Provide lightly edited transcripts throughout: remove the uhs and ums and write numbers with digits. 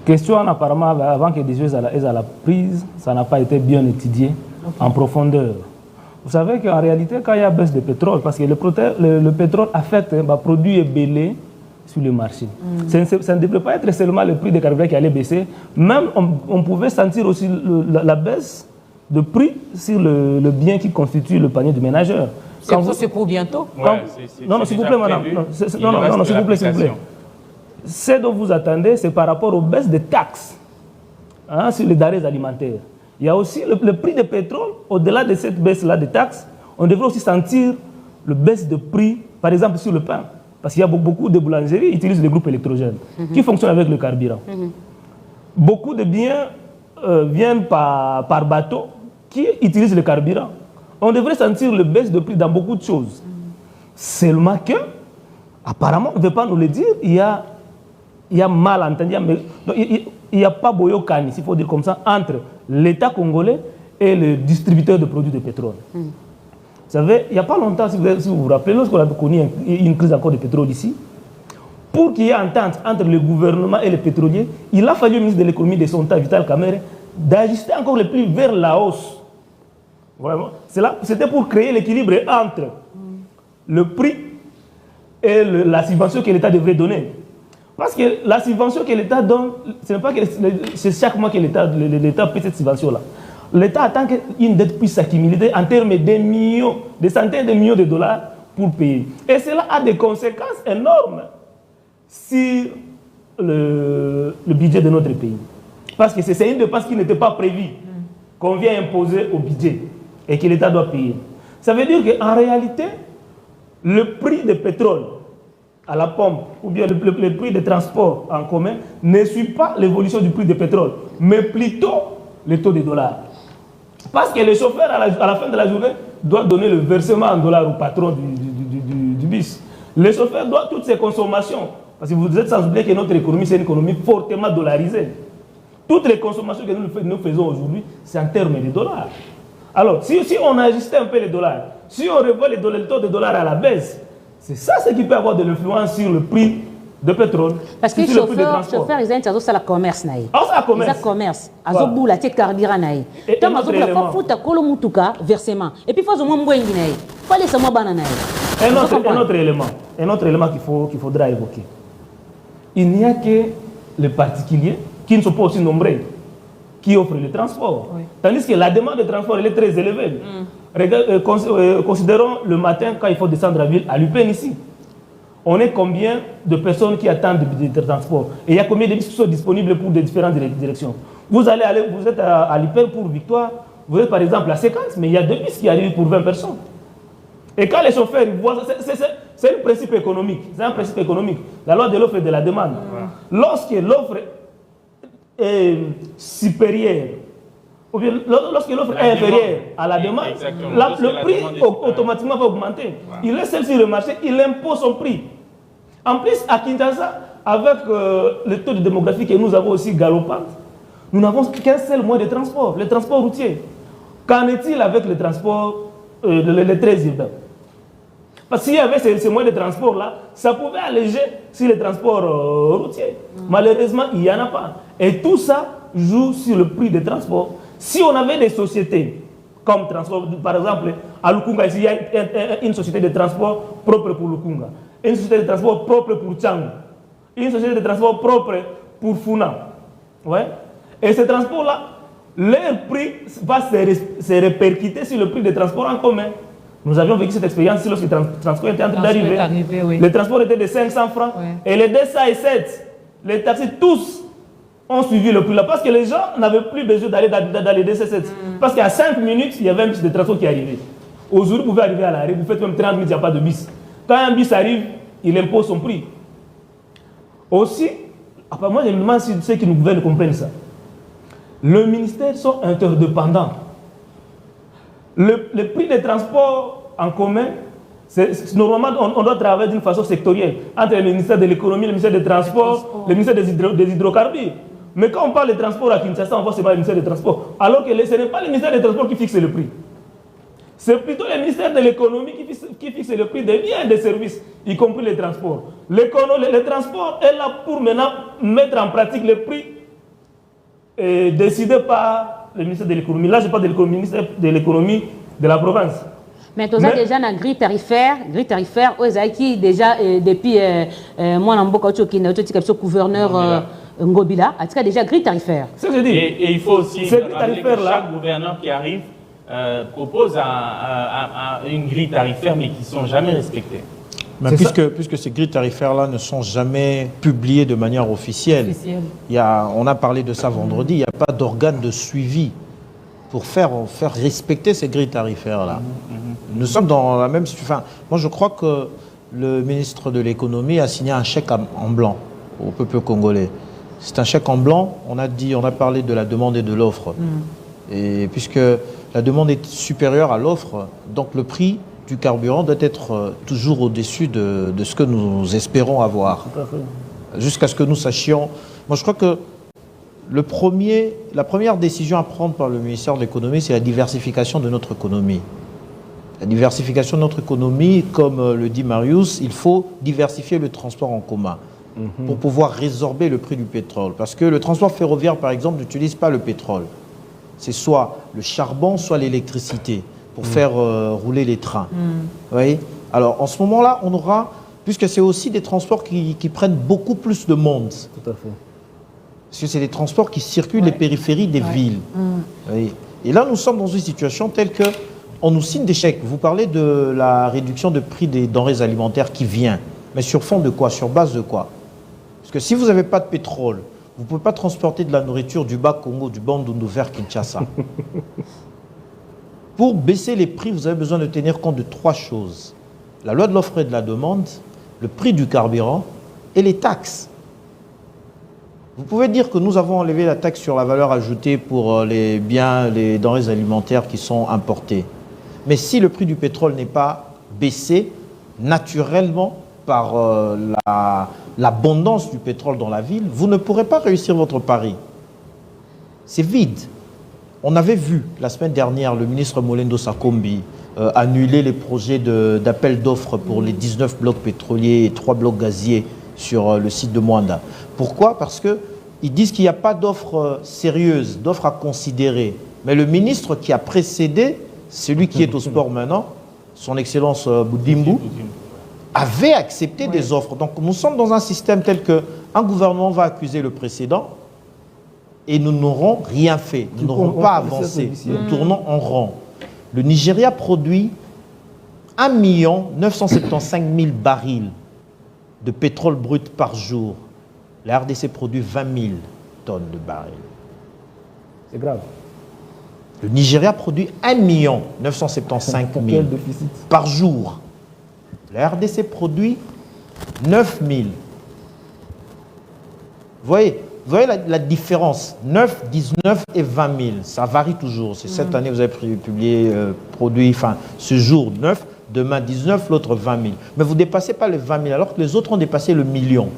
Question, apparemment, avant que des choses à la prise, ça n'a pas été bien étudié en profondeur. Vous savez qu'en réalité, quand il y a baisse de pétrole, parce que le pétrole affecte les produits et belés sur le marché. Ça ne devrait pas être seulement le prix des carburants qui allait baisser. Même, on pouvait sentir aussi la baisse de prix sur le bien qui constitue le panier du ménageur. C'est pour bientôt. Non, s'il vous plaît, madame. Non, s'il vous plaît, s'il vous plaît. Ce dont vous attendez, c'est par rapport aux baisses de taxes sur les denrées alimentaires. Il y a aussi le prix du pétrole. Au-delà de cette baisse-là de taxes, on devrait aussi sentir le baisse de prix, par exemple, sur le pain. Parce qu'il y a beaucoup de boulangeries qui utilisent les groupes électrogènes qui fonctionnent avec le carburant. Beaucoup de biens viennent par bateau qui utilisent le carburant. On devrait sentir le baisse de prix dans beaucoup de choses. Seulement que, apparemment, on ne veut pas nous le dire, il y a malentendu, il n'y a pas boyokani, s'il faut dire comme ça, entre l'État congolais et le distributeur de produits de pétrole. Vous savez, il n'y a pas longtemps, si vous vous rappelez, lorsqu'on a connu une crise encore de pétrole ici, pour qu'il y ait entente entre le gouvernement et les pétroliers, il a fallu au ministre de l'économie de son temps, Vital Kamerhe, d'ajuster encore le prix vers la hausse. Vraiment. C'était pour créer l'équilibre entre le prix et la subvention que l'État devrait donner. Parce que la subvention que l'État donne, ce n'est pas que c'est chaque mois que l'État paie cette subvention-là. L'État attend qu'une dette puisse s'accumuler en termes de millions, de centaines de millions de dollars pour payer. Et cela a des conséquences énormes sur le budget de notre pays. Parce que c'est une dépense qui n'était pas prévue, qu'on vient imposer au budget et que l'État doit payer. Ça veut dire qu'en réalité, le prix du pétrole à la pompe ou bien le prix des transports en commun ne suit pas l'évolution du prix du pétrole, mais plutôt le taux de dollars. Parce que le chauffeur, à la fin de la journée, doit donner le versement en dollars au patron du bus. Le chauffeur doit toutes ses consommations. Parce que vous êtes sans oublier que notre économie, c'est une économie fortement dollarisée. Toutes les consommations que nous faisons aujourd'hui, c'est en termes de dollars. Alors, si on ajustait un peu les dollars, si on revoit le taux de dollars à la baisse, c'est ça ce qui peut avoir de l'influence sur le prix de pétrole. Parce que les chauffeurs, ils ont un commerce. Ils ont commerce. Ils ont boula, ils ont carburant. Ils ont versement. Et puis, il faut laisser moi banana. Un autre élément qu'il faudra évoquer. Il n'y a que les particuliers qui ne sont pas aussi nombreux qui offrent le transport. Oui. Tandis que la demande de transport elle est très élevée. Considérons le matin quand il faut descendre à ville, à Lupin ici. On est combien de personnes qui attendent des transports? Et il y a combien de bus qui sont disponibles pour des différentes directions? Vous êtes à Lupin pour Victoire, vous êtes par exemple à 50, mais il y a 2 bus qui arrivent pour 20 personnes. Et quand les chauffeurs voient, c'est un principe économique. C'est un principe économique. La loi de l'offre et de la demande. Lorsque l'offre est supérieure, ou bien lorsque l'offre est inférieure à la demande, le prix automatiquement va augmenter. Il est seul sur le marché, il impose son prix. En plus, à Kinshasa, avec le taux de démographie que nous avons aussi galopant, nous n'avons qu'un seul moyen de transport, le transport routier. Qu'en est-il avec le transport, les 13 urbains? Parce qu'il y avait ces moyens de transport-là, ça pouvait alléger sur les transports routiers. Malheureusement, il n'y en a pas. Et tout ça joue sur le prix des transports. Si on avait des sociétés comme transport, par exemple, à Lukunga, il y a une société de transport propre pour Lukunga, une société de transport propre pour Tchang, une société de transport propre pour Funa. Ouais. Et ces transports-là, leur prix va se répercuter sur le prix des transports en commun. Nous avions vécu cette expérience lorsque le transport était en train d'arriver. Oui. Le transport était de 500 francs. Oui. Et les 207, les taxis, tous ont suivi le prix là. Parce que les gens n'avaient plus besoin d'aller dans les 207. Parce qu'à 5 minutes, il y avait un bus de transport qui arrivait. Aujourd'hui, vous pouvez arriver à l'arrêt, vous faites même 30 minutes, il n'y a pas de bus. Quand un bus arrive, il impose son prix. Aussi, moi je me demande si ceux qui nous gouvernent comprennent ça. Le ministère sont interdépendants. Le prix des transports en commun, normalement, on doit travailler d'une façon sectorielle entre le ministère de l'économie, le ministère des transports, le ministère des hydrocarbures. Mais quand on parle de transport à Kinshasa, on voit seulement le ministère des transports. Alors que ce n'est pas le ministère des transports qui fixe le prix. C'est plutôt le ministère de l'économie qui fixe le prix des biens et des services, y compris les transports. Le transport est là pour maintenant mettre en pratique le prix décidé par le ministère de l'économie. Là, je parle de ministère de l'économie de la province. Mais tu as déjà une grille tarifaire, qui déjà depuis moi, je gouverneur Ngobila, a déjà grille tarifaire. C'est ce que je dis. Et il faut aussi rappeler que chaque gouverneur qui arrive propose une grille tarifaire, mais qui ne sont jamais respectées. Puisque ces grilles tarifaires-là ne sont jamais publiées de manière officielle. On a parlé de ça vendredi, il n'y a pas d'organe de suivi pour faire respecter ces grilles tarifaires-là. Nous sommes dans la même situation. Moi, je crois que le ministre de l'économie a signé un chèque en blanc au peuple congolais. C'est un chèque en blanc. On a parlé de la demande et de l'offre. Et puisque la demande est supérieure à l'offre, donc le prix du carburant doit être toujours au-dessus de ce que nous espérons avoir. Jusqu'à ce que nous sachions. Moi, je crois que la première décision à prendre par le ministère de l'économie, c'est la diversification de notre économie. La diversification de notre économie, comme le dit Marius, il faut diversifier le transport en commun pour pouvoir résorber le prix du pétrole. Parce que le transport ferroviaire, par exemple, n'utilise pas le pétrole. C'est soit le charbon, soit l'électricité pour faire rouler les trains. Vous voyez ? Alors, en ce moment-là, on aura, puisque c'est aussi des transports qui prennent beaucoup plus de monde. Tout à fait. Parce que c'est des transports qui circulent les périphéries des villes. Oui. Et là, nous sommes dans une situation telle qu'on nous signe des chèques. Vous parlez de la réduction de prix des denrées alimentaires qui vient. Mais sur fond de quoi? Sur base de quoi? Parce que si vous n'avez pas de pétrole, vous ne pouvez pas transporter de la nourriture du Bas-Congo, du Bandundu vers Kinshasa. Pour baisser les prix, vous avez besoin de tenir compte de 3 choses. La loi de l'offre et de la demande, le prix du carburant et les taxes. Vous pouvez dire que nous avons enlevé la taxe sur la valeur ajoutée pour les biens, les denrées alimentaires qui sont importés. Mais si le prix du pétrole n'est pas baissé, naturellement, par l'abondance du pétrole dans la ville, vous ne pourrez pas réussir votre pari. C'est vide. On avait vu la semaine dernière le ministre Molendo Sakombi annuler les projets d'appel d'offres pour les 19 blocs pétroliers et 3 blocs gaziers sur le site de Mwanda. Pourquoi? Parce qu'ils disent qu'il n'y a pas d'offres sérieuses, d'offres à considérer. Mais le ministre qui a précédé, celui qui est au sport maintenant, son Excellence Boudimbu, avait accepté des offres. Donc nous sommes dans un système tel qu'un gouvernement va accuser le précédent et nous n'aurons rien fait. Nous n'aurons pas avancé. Nous tournons en rond. Le Nigeria produit 1 975 000 barils de pétrole brut par jour. La RDC produit 20 000 tonnes de barils. C'est grave. Le Nigeria produit 1 975 000 par jour. La RDC produit 9 000. Vous voyez la différence, 9, 19 et 20 000, ça varie toujours. C'est cette année, vous avez publié, ce jour 9, demain 19, l'autre 20 000. Mais vous ne dépassez pas les 20 000, alors que les autres ont dépassé le million.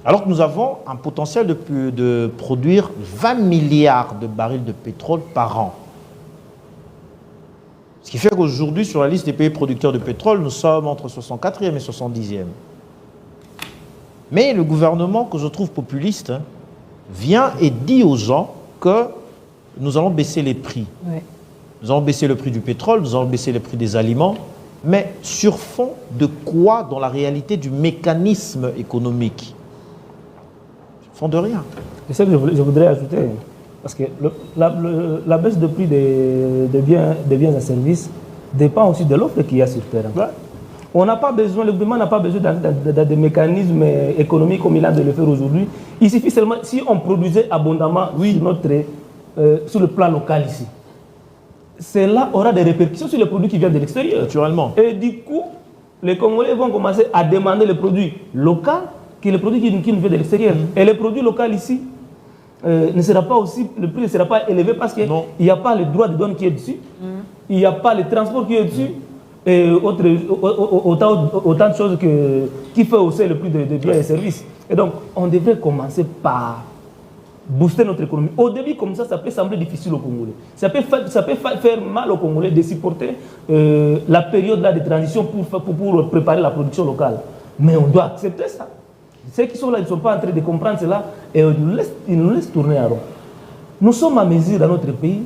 Alors que nous avons un potentiel de produire 20 milliards de barils de pétrole par an. Ce qui fait qu'aujourd'hui, sur la liste des pays producteurs de pétrole, nous sommes entre 64e et 70e. Mais le gouvernement, que je trouve populiste, vient et dit aux gens que nous allons baisser les prix. Ouais. Nous allons baisser le prix du pétrole, nous allons baisser le prix des aliments, mais sur fond de quoi dans la réalité du mécanisme économique? Sur fond de rien. C'est ça que je voudrais ajouter. Parce que la baisse de prix des biens et services dépend aussi de l'offre qu'il y a sur le terrain. Ouais. Le gouvernement n'a pas besoin de mécanismes économiques comme il a de le faire aujourd'hui. Il suffit seulement, si on produisait abondamment sur le plan local ici, cela aura des répercussions sur les produits qui viennent de l'extérieur. Naturellement. Et du coup, les Congolais vont commencer à demander les produits locaux que les produits qui nous viennent de l'extérieur. Et les produits locaux ici, le prix ne sera pas élevé parce qu'il n'y a pas le droit de douane qui est dessus, il n'y a pas le transport qui est dessus, et autant de choses qui font hausser le prix des biens et services. Et donc, on devrait commencer par booster notre économie. Au début, comme ça peut sembler difficile aux Congolais. Ça peut faire mal aux Congolais de supporter la période là de transition pour préparer la production locale. Mais on doit accepter ça. Ceux qui sont là, ils ne sont pas en train de comprendre cela et ils nous laissent tourner à rond. Nous sommes à mesure dans notre pays.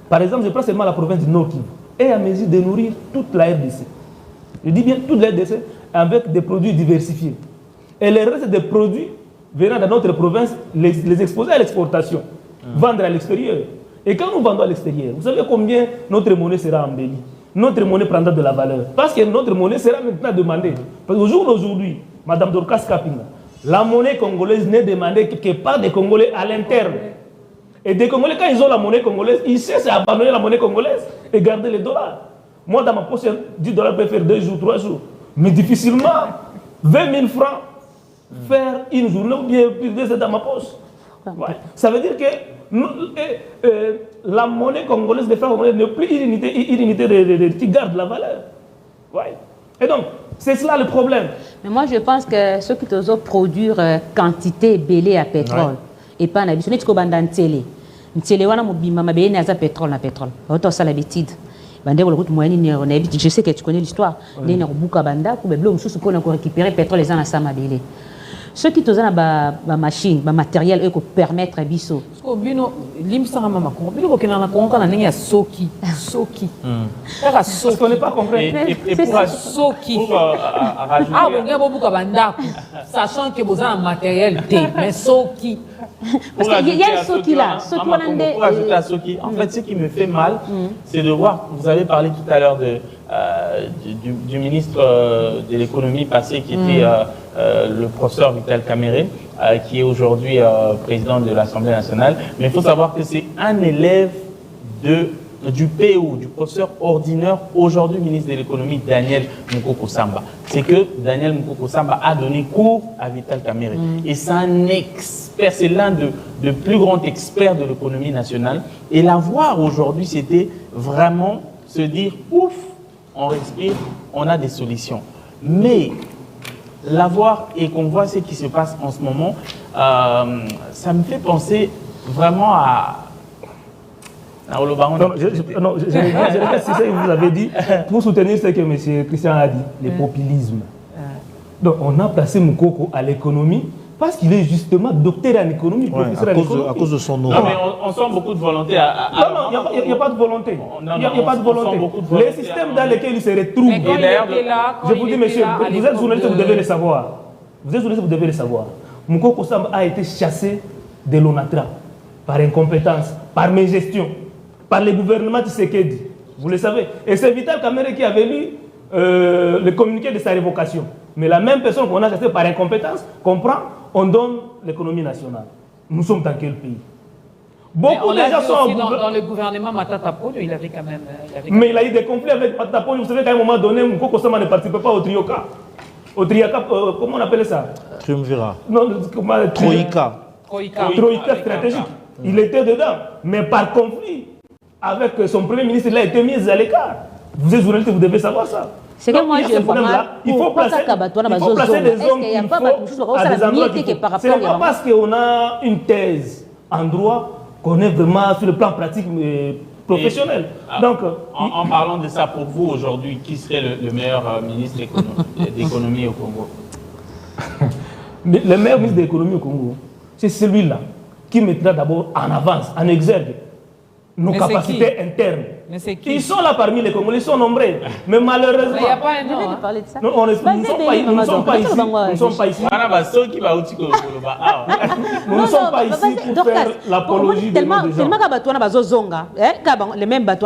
Par exemple, je prends seulement la province du Nord Kivu et à mesure de nourrir toute la RDC. Je dis bien toute la RDC avec des produits diversifiés. Et le reste des produits venant dans notre province, les exposer à l'exportation, vendre à l'extérieur. Et quand nous vendons à l'extérieur, vous savez combien notre monnaie sera embellie? Notre monnaie prendra de la valeur. Parce que notre monnaie sera maintenant demandée. Parce qu'au jour d'aujourd'hui, Mme Dorcas Kapinga, la monnaie congolaise n'est demandée que par des Congolais à l'interne. Et des Congolais, quand ils ont la monnaie congolaise, ils cessent d'abandonner la monnaie congolaise et garder les dollars. Moi, dans ma poche, 10 dollars peut faire 2 jours, 3 jours. Mais difficilement, 20 000 francs, faire une journée ou bien plus de dans ma poche. Ouais. Ça veut dire que la monnaie congolaise, les francs congolais, n'est plus une unité qui garde la valeur. Ouais. Et donc, c'est cela le problème. Mais moi, je pense que ceux qui doivent produire quantité belée à pétrole, et pas en habitude, c'est ce qu'on a dit. Ntélé wana mobimba mabé na za pétrole na pétrole. Auto ça l'habitude. Bande ko moyenne ni on habite. Je sais que tu connais l'histoire. Né na buka banda ko beblo mususu pour récupérer pétrole les ana sama belé. Ceux qui ont ba machine, ba matériel eux ko permettre à biso. Ko bino limsanga mama ko bino ko kena na konka na ninga soki. Kaka soki. On n'est pas compris. Et pour soki. Ah bon ngabo buka banda. Sachant que vous avez un matériel T, mais soki. Parce qu'il y a un Soki là. Pour ajouter à Soki, en fait, ce qui me fait mal, c'est de voir, vous avez parlé tout à l'heure du ministre de l'économie passé, qui était le professeur Vital Kamerhe, qui est aujourd'hui président de l'Assemblée nationale. Mais il faut savoir que c'est un élève du PO, du professeur ordinaire, aujourd'hui ministre de l'économie, Daniel Mukoko Samba. C'est que Daniel Mukoko Samba a donné cours à Vital Kamerhe. Et c'est un expert, c'est l'un des plus grands experts de l'économie nationale. Et la voir aujourd'hui, c'était vraiment se dire, ouf, on respire, on a des solutions. Mais la voir et qu'on voit ce qui se passe en ce moment, ça me fait penser vraiment à... Non, je répète ce que vous avez dit pour soutenir ce que M. Christian a dit, le populisme. Donc on a placé Mukoko à l'économie parce qu'il est justement docteur en économie, professeur en économie. À cause de son nom. Non, mais on sent beaucoup de volonté. Non, il n'y a pas de volonté. Il n'y a pas de volonté. Les systèmes dans lesquels il se retrouve. Je vous dis, monsieur, vous êtes journaliste, vous devez le savoir. Vous êtes journaliste, vous devez le savoir. Mukoko Samba a été chassé de l'ONATRA par incompétence, par mégestion, par le gouvernement Tshisekedi. Vous le savez. Et c'est Vital Kamerhe qui avait lu le communiqué de sa révocation. Mais la même personne qu'on a chassée par incompétence comprend, on donne l'économie nationale. Nous sommes dans quel pays? Beaucoup de gens sont dans le gouvernement Matata Ponyo, il avait quand même... Mais il a eu des conflits avec Matata Ponyo. Vous savez qu'à un moment donné, Mukoko Samba ne participait pas au Trioka. Au Triaka, comment on appelait ça? Triumvirat. Non, Troïka. Troïka stratégique. Il était dedans. Mais par conflit avec son premier ministre, il a été mis à l'écart. Vous êtes journaliste, vous devez savoir ça. C'est que moi je vois il faut placer des hommes qu'il faut à des endroits. Ce n'est pas parce qu'on a une thèse en droit qu'on est vraiment sur le plan pratique professionnel. Donc, en parlant de ça, pour vous aujourd'hui, qui serait le meilleur ministre d'économie au Congo? Le meilleur ministre de l'économie au Congo, c'est celui-là qui mettra d'abord en avance, en exergue, nos capacités internes. Ils sont là parmi les Congolais, ils sont nombreux. Mais malheureusement, il n'y a pas un nom. Nous ne sommes pas ici. Nous ne sommes pas ici. Nous ne sommes pas ici pour faire l'apologie de nos gens. Tellement que les mêmes bateaux,